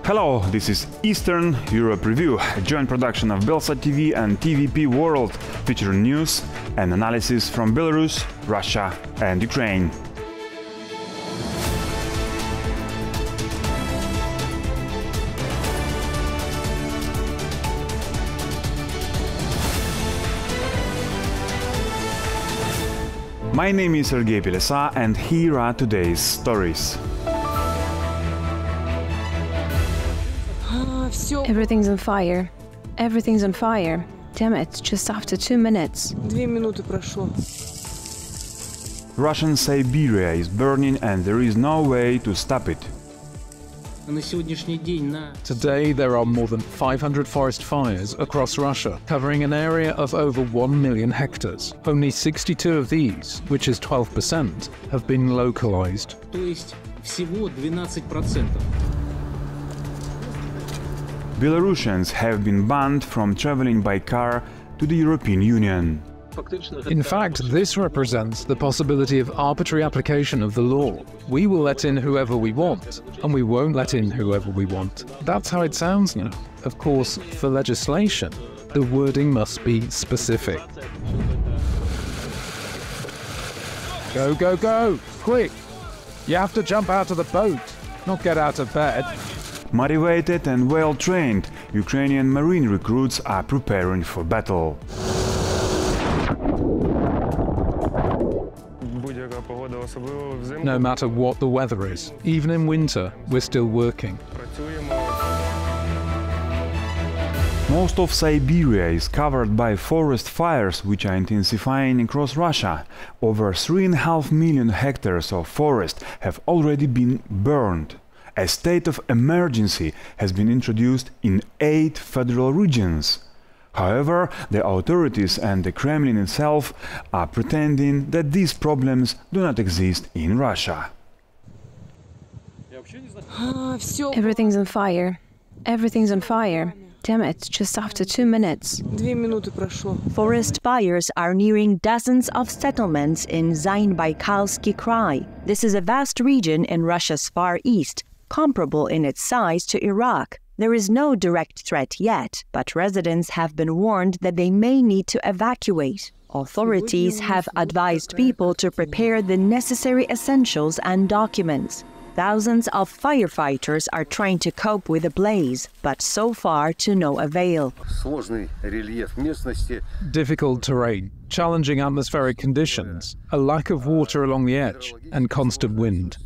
Hello, this is Eastern Europe Review, a joint production of BELSAT TV and TVP World, featuring news and analysis from Belarus, Russia and Ukraine. My name is BELSAT and here are today's stories. Everything's on fire. Everything's on fire. Damn it, just after 2 minutes. Russian Siberia is burning and there is no way to stop it. Today there are more than 500 forest fires across Russia, covering an area of over 1 million hectares. Only 62 of these, which is 12%, have been localized. Belarusians have been banned from traveling by car to the European Union. In fact, this represents the possibility of arbitrary application of the law. We will let in whoever we want, and we won't let in whoever we want. That's how it sounds now. Of course, for legislation, the wording must be specific. Go, go, go! Quick! You have to jump out of the boat, not get out of bed. Motivated and well-trained, Ukrainian marine recruits are preparing for battle. No matter what the weather is, even in winter, we're still working. Most of Siberia is covered by forest fires, which are intensifying across Russia. Over 3.5 million hectares of forest have already been burned. A state of emergency has been introduced in 8 federal regions. However, the authorities and the Kremlin itself are pretending that these problems do not exist in Russia. Everything's on fire. Everything's on fire. Damn it, just after 2 minutes. Forest fires are nearing dozens of settlements in Zainbaikalsky Krai. This is a vast region in Russia's far east, comparable in its size to Iraq. There is no direct threat yet, but residents have been warned that they may need to evacuate. Authorities have advised people to prepare the necessary essentials and documents. Thousands of firefighters are trying to cope with the blaze, but so far to no avail. Difficult terrain, challenging atmospheric conditions, a lack of water along the edge, and constant wind.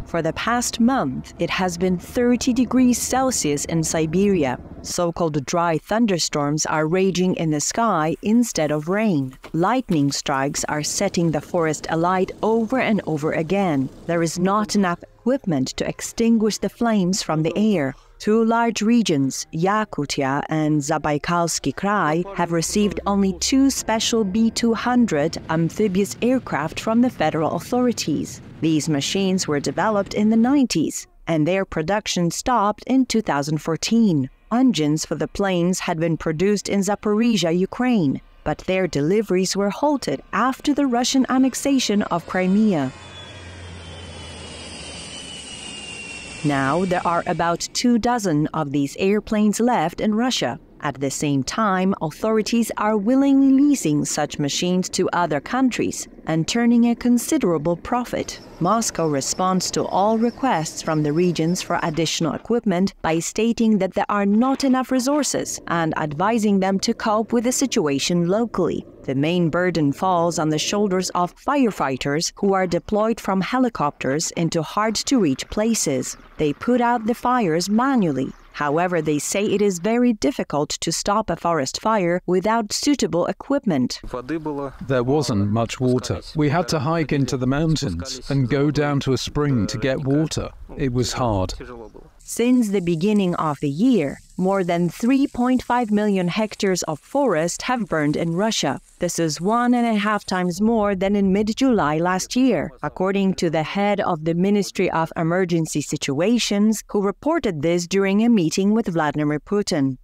For the past month, it has been 30 degrees Celsius in Siberia. So-called dry thunderstorms are raging in the sky instead of rain. Lightning strikes are setting the forest alight over and over again. There is not enough equipment to extinguish the flames from the air. 2 large regions, Yakutia and Zabaikalsky Krai, have received only 2 special B-200 amphibious aircraft from the federal authorities. These machines were developed in the 90s, and their production stopped in 2014. Engines for the planes had been produced in Zaporizhia, Ukraine, but their deliveries were halted after the Russian annexation of Crimea. Now there are about 24 of these airplanes left in Russia. At the same time, authorities are willingly leasing such machines to other countries and turning a considerable profit. Moscow responds to all requests from the regions for additional equipment by stating that there are not enough resources and advising them to cope with the situation locally. The main burden falls on the shoulders of firefighters who are deployed from helicopters into hard-to-reach places. They put out the fires manually. However, they say it is very difficult to stop a forest fire without suitable equipment. There wasn't much water. We had to hike into the mountains and go down to a spring to get water. It was hard. Since the beginning of the year, More than 3.5 million hectares of forest have burned in Russia. This is 1.5 times more than in mid-July last year, according to the head of the Ministry of Emergency Situations, who reported this during a meeting with Vladimir Putin.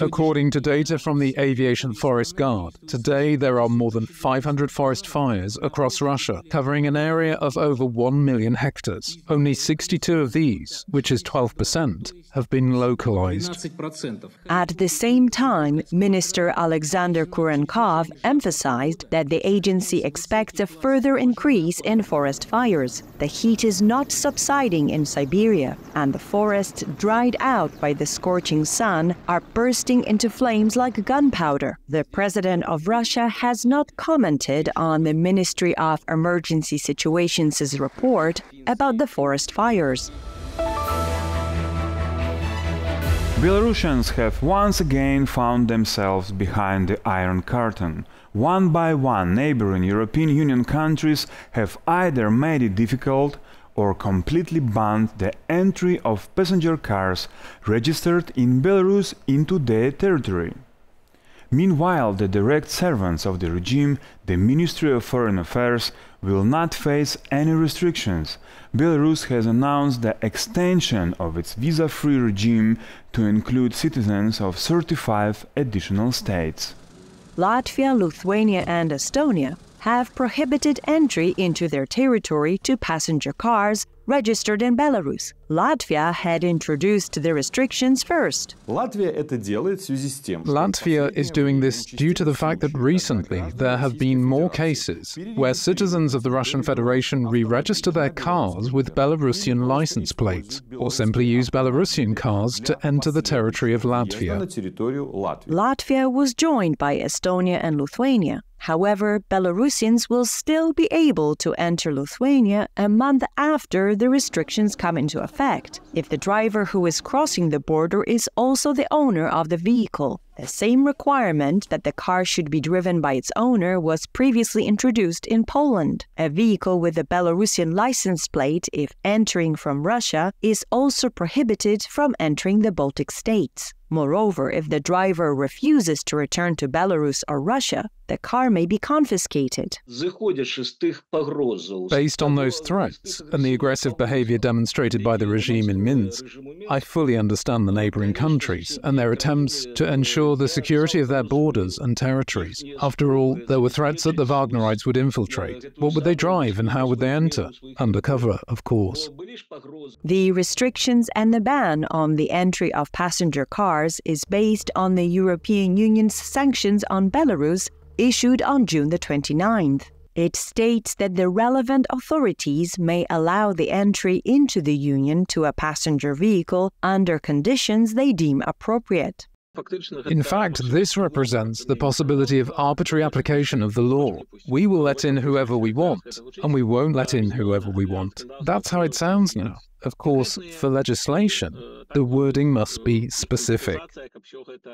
According to data from the Aviation Forest Guard, today there are more than 500 forest fires across Russia, covering an area of over 1 million hectares. Only 62 of these, which is 12%, have been localized. At the same time, Minister Alexander Kurenkov emphasized that the agency expects a further increase in forest fires. The heat is not subsiding in Siberia, and the forests dried out by the scorching sun are bursting into flames like gunpowder. The president of Russia has not commented on the Ministry of Emergency Situations' report about the forest fires. Belarusians have once again found themselves behind the Iron Curtain. One by one, neighboring European Union countries have either made it difficult or completely banned the entry of passenger cars registered in Belarus into their territory. Meanwhile, the direct servants of the regime, the Ministry of Foreign Affairs, will not face any restrictions. Belarus has announced the extension of its visa-free regime to include citizens of 35 additional states. Latvia, Lithuania and Estonia have prohibited entry into their territory to passenger cars registered in Belarus. Latvia had introduced the restrictions first. Latvia is doing this due to the fact that recently there have been more cases where citizens of the Russian Federation re-register their cars with Belarusian license plates, or simply use Belarusian cars to enter the territory of Latvia. Latvia was joined by Estonia and Lithuania. However, Belarusians will still be able to enter Lithuania a month after the restrictions come into effect, if the driver who is crossing the border is also the owner of the vehicle. The same requirement that the car should be driven by its owner was previously introduced in Poland. A vehicle with a Belarusian license plate, if entering from Russia, is also prohibited from entering the Baltic states. Moreover, if the driver refuses to return to Belarus or Russia, the car may be confiscated. Based on those threats and the aggressive behavior demonstrated by the regime in Minsk, I fully understand the neighboring countries and their attempts to ensure the security of their borders and territories. After all, there were threats that the Wagnerites would infiltrate. What would they drive and how would they enter? Undercover, of course. The restrictions and the ban on the entry of passenger cars is based on the European Union's sanctions on Belarus issued on June the 29th. It states that the relevant authorities may allow the entry into the Union to a passenger vehicle under conditions they deem appropriate. In fact, this represents the possibility of arbitrary application of the law. We will let in whoever we want, and we won't let in whoever we want. That's how it sounds now. Of course, for legislation, the wording must be specific.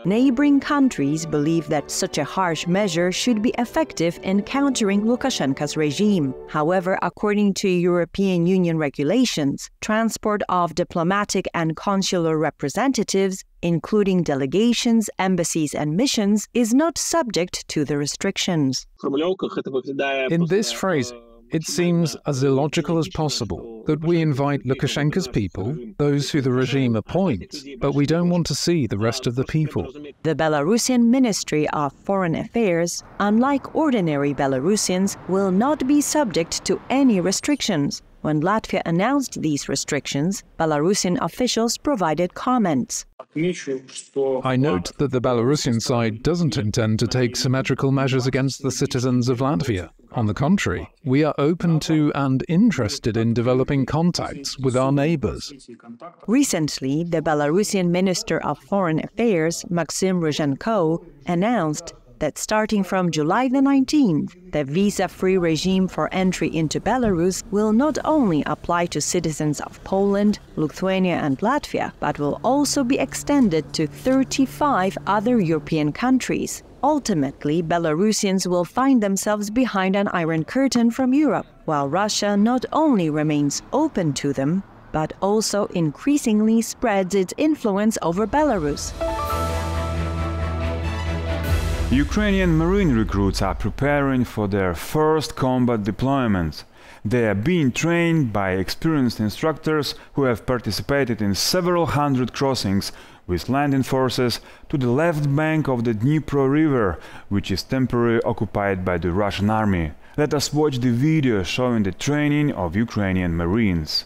Neighboring countries believe that such a harsh measure should be effective in countering Lukashenko's regime. However, according to European Union regulations, transport of diplomatic and consular representatives, including delegations, embassies and missions, is not subject to the restrictions. In this phrase, it seems as illogical as possible that we invite Lukashenko's people, those who the regime appoints, but we don't want to see the rest of the people. The Belarusian Ministry of Foreign Affairs, unlike ordinary Belarusians, will not be subject to any restrictions. When Latvia announced these restrictions, Belarusian officials provided comments. I note that the Belarusian side doesn't intend to take symmetrical measures against the citizens of Latvia. On the contrary, we are open to and interested in developing contacts with our neighbors. Recently, the Belarusian Minister of Foreign Affairs, Maxim Ryzhenko, announced that starting from July the 19th, the visa-free regime for entry into Belarus will not only apply to citizens of Poland, Lithuania and Latvia, but will also be extended to 35 other European countries. Ultimately, Belarusians will find themselves behind an iron curtain from Europe, while Russia not only remains open to them, but also increasingly spreads its influence over Belarus. Ukrainian Marine recruits are preparing for their first combat deployment. They are being trained by experienced instructors who have participated in several hundred crossings with landing forces to the left bank of the Dnipro River, which is temporarily occupied by the Russian army. Let us watch the video showing the training of Ukrainian Marines.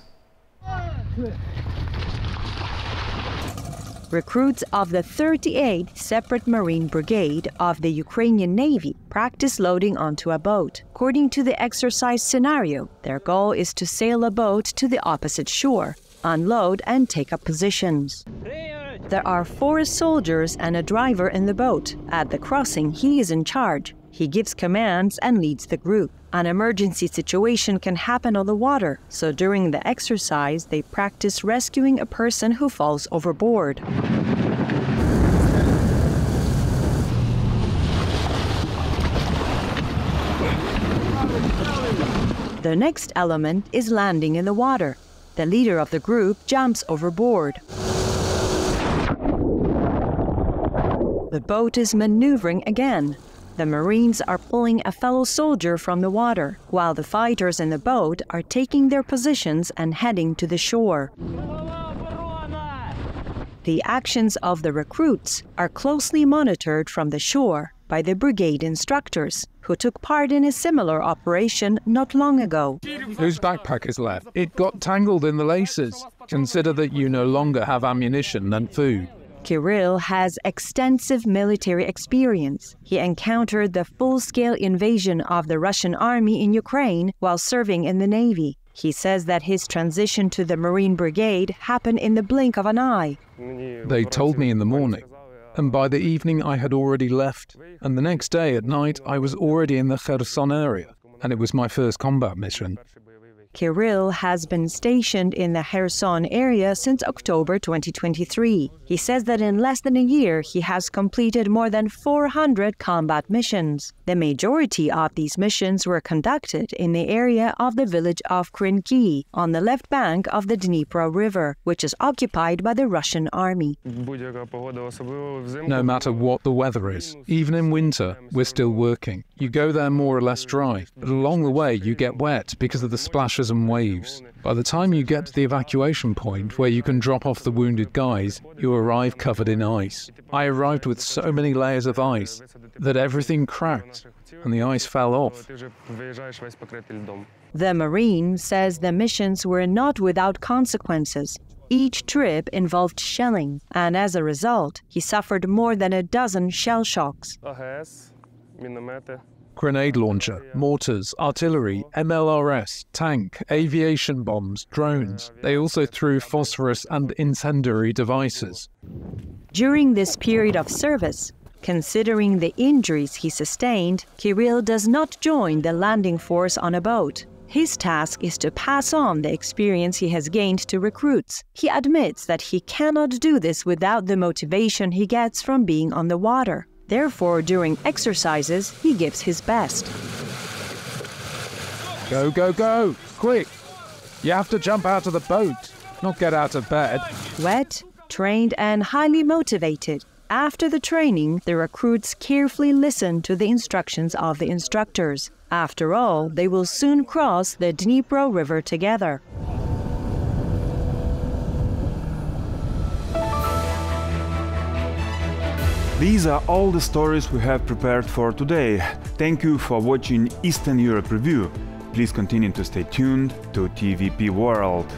Recruits of the 38th Separate Marine Brigade of the Ukrainian Navy practice loading onto a boat. According to the exercise scenario, their goal is to sail a boat to the opposite shore, unload and take up positions. There are 4 soldiers and a driver in the boat. At the crossing, he is in charge. He gives commands and leads the group. An emergency situation can happen on the water, so during the exercise, they practice rescuing a person who falls overboard. The next element is landing in the water. The leader of the group jumps overboard. The boat is maneuvering again. The Marines are pulling a fellow soldier from the water, while the fighters in the boat are taking their positions and heading to the shore. The actions of the recruits are closely monitored from the shore by the brigade instructors, who took part in a similar operation not long ago. Whose backpack is left? It got tangled in the laces. Consider that you no longer have ammunition and food. Kirill has extensive military experience. He encountered the full-scale invasion of the Russian army in Ukraine while serving in the Navy. He says that his transition to the Marine Brigade happened in the blink of an eye. They told me in the morning, and by the evening I had already left, and the next day at night I was already in the Kherson area, and it was my first combat mission. Kirill has been stationed in the Kherson area since October 2023. He says that in less than a year he has completed more than 400 combat missions. The majority of these missions were conducted in the area of the village of Krynki, on the left bank of the Dnipro River, which is occupied by the Russian army. No matter what the weather is, even in winter, we're still working. You go there more or less dry, but along the way you get wet because of the splashes and waves. By the time you get to the evacuation point where you can drop off the wounded guys, you arrive covered in ice. I arrived with so many layers of ice that everything cracked and the ice fell off. The Marine says the missions were not without consequences. Each trip involved shelling, and as a result, he suffered more than a dozen shell shocks. Grenade launcher, mortars, artillery, MLRS, tank, aviation bombs, drones. They also threw phosphorus and incendiary devices. During this period of service, considering the injuries he sustained, Kirill does not join the landing force on a boat. His task is to pass on the experience he has gained to recruits. He admits that he cannot do this without the motivation he gets from being on the water. Therefore, during exercises, he gives his best. Go, go, go! Quick! You have to jump out of the boat, not get out of bed. Wet, trained and highly motivated. After the training, the recruits carefully listen to the instructions of the instructors. After all, they will soon cross the Dnipro River together. These are all the stories we have prepared for today. Thank you for watching Eastern Europe Review. Please continue to stay tuned to TVP World.